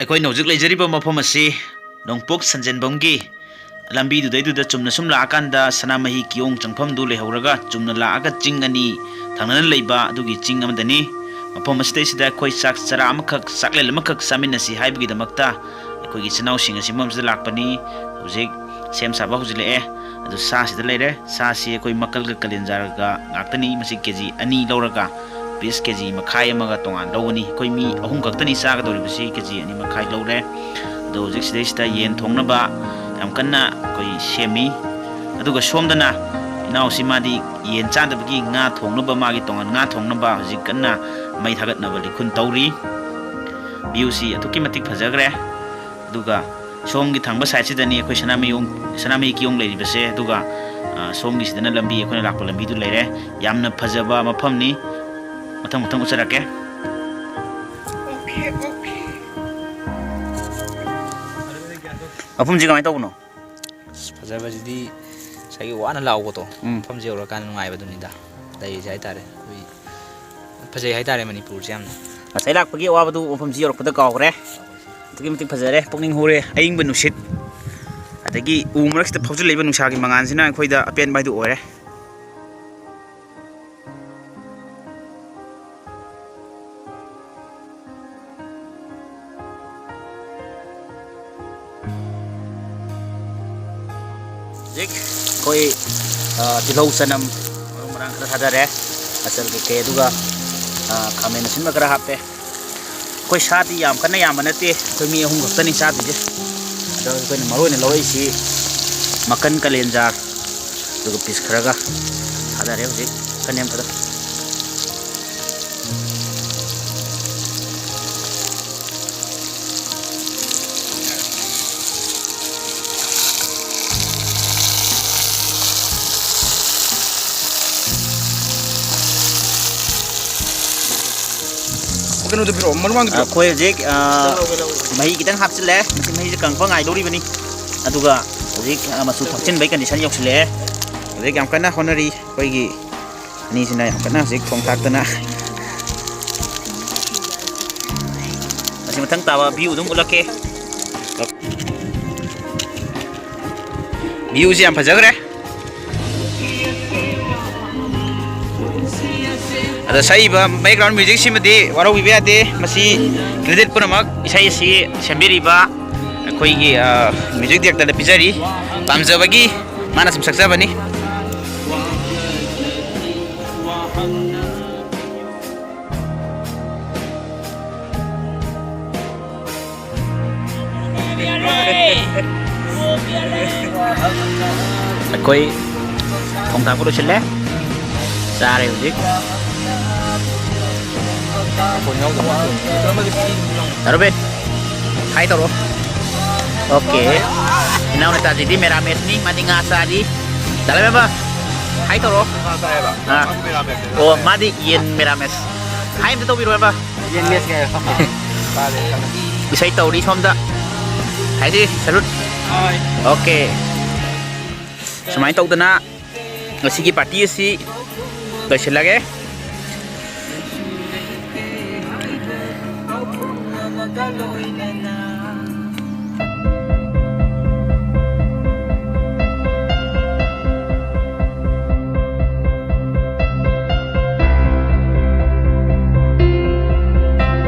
ꯑꯩꯈꯣꯏꯅ ꯍꯧꯖꯤꯛ ꯂꯩꯖꯔꯤꯕ ꯃꯐꯝ ꯑꯁꯤ ꯅꯣꯡꯄꯣꯛ ꯁꯟꯖꯦꯟꯕꯝꯒꯤ ꯂꯝꯕꯤꯗꯨꯗꯩꯗꯨꯗ ꯆꯨꯝꯅ ꯁꯨꯝ ꯂꯥꯛꯑꯀꯥꯟꯗ ꯁꯅꯥꯃꯍꯤ ꯀꯤꯌꯣꯡ ꯆꯪꯐꯝꯗꯨ ꯂꯩꯍꯧꯔꯒ ꯆꯨꯝꯅ ꯂꯥꯛꯑꯒ ꯆꯤꯡ ꯑꯅꯤ ꯊꯪꯅꯅ ꯂꯩꯕ ꯑꯗꯨꯒꯤ ꯆꯤꯡ ꯑꯃꯗꯅꯤ ꯃꯐꯝ ꯑꯁꯤꯗꯩꯁꯤꯗ ꯑꯩꯈꯣꯏ ꯆꯥꯛ ꯆꯔꯥ ꯑꯃꯈꯛ ꯆꯥꯛꯂꯦꯟ ꯑꯃꯈꯛ ꯆꯥꯃꯤꯟꯅꯁꯤ ꯍꯥꯏꯕꯒꯤꯗꯃꯛꯇ ꯑꯩꯈꯣꯏꯒꯤ ꯏꯆꯤꯟ ꯏꯅꯥꯎꯁꯤꯡ ꯑꯁꯤ ꯃꯐꯝꯁꯤꯗ ꯂꯥꯛꯄꯅꯤ ꯍꯧꯖꯤꯛ ꯁꯦꯝ ꯁꯥꯕ ꯍꯧꯖꯤꯜꯂꯛꯑꯦ ꯑꯗꯨ ꯁꯥꯁꯤꯗ ꯂꯩꯔꯦ ꯁꯥꯁꯤ ꯑꯩꯈꯣꯏ ꯃꯀꯜꯒ ꯀꯥꯂꯦꯟꯖꯥꯔꯒ ꯉꯥꯛꯇꯅꯤ ꯃꯁꯤ ꯀꯦꯖꯤ 2 ꯂꯧꯔꯒ ꯄꯤꯁ ꯀꯦꯖꯤ ꯃꯈꯥꯏ ꯑꯃꯒ ꯇꯣꯉꯥꯟ ꯂꯧꯒꯅꯤ ꯑꯩꯈꯣꯏ ꯃꯤ 3 ꯈꯛꯇꯅꯤ ꯆꯥꯒꯗꯧꯔꯤꯕꯁꯤ ꯀꯦꯖꯤ 2 ꯃꯈꯥꯏ ꯂꯧꯔꯦ ꯑꯗꯣ ꯍꯧꯖꯤꯛ ꯁꯤꯗꯩꯁꯤꯗ ꯌꯦꯟ ꯊꯣꯡꯅꯕ ꯌꯥꯝ ꯀꯟꯅ ꯑꯩꯈꯣꯏ ꯁꯦꯝꯃꯤ ꯑꯗꯨꯒ ꯁꯣꯝꯗꯅ ꯏꯅꯥꯎꯁꯤ ꯃꯥꯗꯤ ꯌꯦꯟ ꯆꯥꯗꯕꯒꯤ ꯉꯥ ꯊꯣꯡꯅꯕ ꯃꯥꯒꯤ ꯇꯣꯉꯥꯟ ꯉꯥ ꯊꯣꯡꯅꯕ ꯍꯧꯖꯤꯛ ꯀꯟꯅ ꯃꯩ ꯊꯥꯒꯠꯅꯕ ꯂꯤꯈꯨꯟ ꯇꯧꯔꯤ ꯚ꯭ꯌꯨꯁꯤ ꯑꯗꯨꯛꯀꯤ ꯃꯇꯤꯛ ꯐꯖꯈ꯭ꯔꯦ ꯑꯗꯨꯒ ꯁꯣꯝꯒꯤ ꯊꯪꯕ ꯁꯥꯏꯠꯁꯤꯗꯅꯤ ꯑꯩꯈꯣꯏ ꯁꯅꯥꯃꯍꯤ ꯀꯤꯌꯣꯡ ꯂꯩꯔꯤꯕꯁꯦ ꯑꯗꯨꯒ ꯁꯣꯝꯒꯤꯁꯤꯗꯅ ꯂꯝꯕꯤ ꯑꯩꯈꯣꯏꯅ ꯂꯥꯛꯄ ꯂꯝꯕꯤꯗꯨ ꯂꯩꯔꯦ ꯌꯥꯝꯅ ꯐꯖꯕ ꯃꯐꯝꯅꯤ ꯃꯊꯪ ꯃꯊꯪ ꯎꯠꯆꯔꯛꯀꯦ ꯃꯐꯝꯁꯤ ꯀꯃꯥꯏꯅ ꯇꯧꯕꯅꯣ ꯐꯖꯕꯁꯤꯗꯤ ꯉꯁꯥꯏꯒꯤ ꯋꯥꯅ ꯂꯥꯛꯎꯕꯗꯣ ꯃꯐꯝꯁꯦ ꯌꯧꯔꯀꯥꯟꯗ ꯅꯨꯡꯉꯥꯏꯕꯗꯨꯅꯤꯗ ꯂꯩꯔꯤꯁꯦ ꯍꯥꯏꯇꯥꯔꯦ ꯑꯩꯈꯣꯏ ꯐꯖꯩ ꯍꯥꯏꯇꯥꯔꯦ ꯃꯅꯤꯄꯨꯔꯁꯦ ꯌꯥꯝꯅ ꯉꯁꯥꯏ ꯂꯥꯛꯄꯒꯤ ꯑꯋꯥꯕꯗꯨ ꯃꯐꯝꯁꯤ ꯌꯧꯔꯛꯄꯗ ꯀꯥꯎꯈ꯭ꯔꯦ ꯑꯗꯨꯛꯀꯤ ꯃꯇꯤꯛ ꯐꯖꯔꯦ ꯄꯨꯛꯅꯤꯡ ꯍꯨꯔꯦ ꯑꯏꯪꯕ ꯅꯨꯡꯁꯤꯠ ꯑꯗꯒꯤ ꯎ ꯃꯔꯛꯁꯤꯗ ꯐꯥꯎꯖꯤꯜꯂꯛꯏꯕ ꯅꯨꯡꯁꯥꯒꯤ ꯃꯉꯥꯟꯁꯤꯅ ꯑꯩꯈꯣꯏꯗ ꯑꯄꯦꯟꯕ ꯍꯥꯏꯗꯨ ꯑꯣꯏꯔꯦ ꯍꯧꯖꯤꯛ ꯑꯩꯈꯣꯏ ꯇꯤꯜꯍꯧ ꯆꯅꯝ ꯃꯔꯨ ꯃꯔꯥꯡ ꯈꯔ ꯊꯥꯗꯔꯦ ꯑꯆꯜ ꯀꯩꯀꯩ ꯑꯗꯨꯒ ꯈꯥꯃꯦꯟ ꯑꯁꯤꯟꯕ ꯈꯔ ꯍꯥꯞꯄꯦ ꯑꯩꯈꯣꯏ ꯁꯥꯗꯤ ꯌꯥꯝ ꯀꯟꯅ ꯌꯥꯝꯕ ꯅꯠꯇꯦ ꯑꯩꯈꯣই ꯃꯤ 3 ꯈꯛꯇꯅꯤ ꯆꯥꯗꯣꯏꯁꯦ ꯑꯗꯣ ꯑꯩꯈꯣꯏꯅ ꯃꯔꯨ ꯑꯣꯏꯅ ꯂꯧꯔꯛꯏꯁꯤ ꯃꯀꯟ ꯀꯥꯂꯦꯟꯖꯥꯔ ꯑꯗꯨꯒ ꯄꯤꯁ ꯈꯔꯒ ꯊꯥꯗꯔꯦ ꯍꯧꯖꯤꯛ ꯀꯟꯅꯦꯝꯕꯗ ꯑꯩꯈꯣꯏ ꯍꯧꯖꯤꯛ ꯃꯍꯤ ꯈꯤꯇꯪ ꯍꯥꯞꯆꯤꯜꯂꯦ ꯃꯁꯤ ꯃꯍꯤꯁꯦ ꯀꯪꯕ ꯉꯥꯏꯗꯧꯔꯤꯕꯅꯤ ꯑꯗꯨꯒ ꯍꯧꯖꯤꯛ ꯃꯆꯨ ꯊꯥꯛꯆꯤꯟꯕꯒꯤ ꯀꯟꯗꯤꯁꯟ ꯌꯧꯁꯤꯜꯂꯛꯑꯦ ꯍꯧꯖꯤꯛ ꯌꯥꯝ ꯀꯟꯅ ꯍꯣꯠꯅꯔꯤ ꯑꯩꯈꯣꯏꯒꯤ ꯑꯅꯤꯁꯤꯅ ꯌꯥꯝ ꯀꯟꯅ ꯍꯧꯖꯤꯛ ꯊꯣꯡ ꯊꯥꯛꯇꯅ ꯃꯁꯤ ꯃꯊꯪ ꯇꯥꯕ ꯚ꯭ꯌꯨ ꯑꯗꯨꯝ ꯎꯠꯂꯛꯀꯦ ꯚ꯭ꯌꯨꯁꯤ ꯌꯥꯝ ꯐꯖꯈ꯭ꯔꯦ ꯑꯗ ꯁꯛꯏꯕ ꯕꯦꯛꯒ꯭ꯔꯥꯎꯟ ꯃ꯭ꯌꯨꯖꯤꯛꯁꯤꯃꯗꯤ ꯋꯥꯔꯧꯕꯤꯕ ꯌꯥꯗꯦ ꯃꯁꯤ ꯀ꯭ꯔꯦꯗꯤꯠ ꯄꯨꯝꯅꯃꯛ ꯏꯁꯩ ꯑꯁꯤ ꯁꯦꯝꯕꯤꯔꯤꯕ ꯑꯩꯈꯣꯏꯒꯤ ꯃ꯭ꯌꯨꯖꯤꯛ ꯗꯤꯔꯦꯛꯇꯔꯗ ꯄꯤꯖꯔꯤ ꯄꯥꯝꯖꯕꯒꯤ ꯃꯥꯅ ꯁꯨꯝ ꯁꯛꯆꯕꯅꯤ ꯑꯩꯈꯣꯏ ꯊꯣꯡ ꯊꯥꯛꯄ ꯂꯣꯏꯁꯤꯜꯂꯦ ꯆꯥꯔꯦ ꯍꯧꯖꯤꯛ ꯔꯣꯕꯤꯟ ꯍꯥꯏ ꯇꯧꯔꯣ ओके इनाव ने ताजी दी मेरा मेस नहीं मादी ngasari dalam apa hai toro oh madi yen मेरा mess hai itu biru apa yen mes kayak bisa tahu di somda hai sih salut oke semain tahu dana ngasih party sih bersih lagi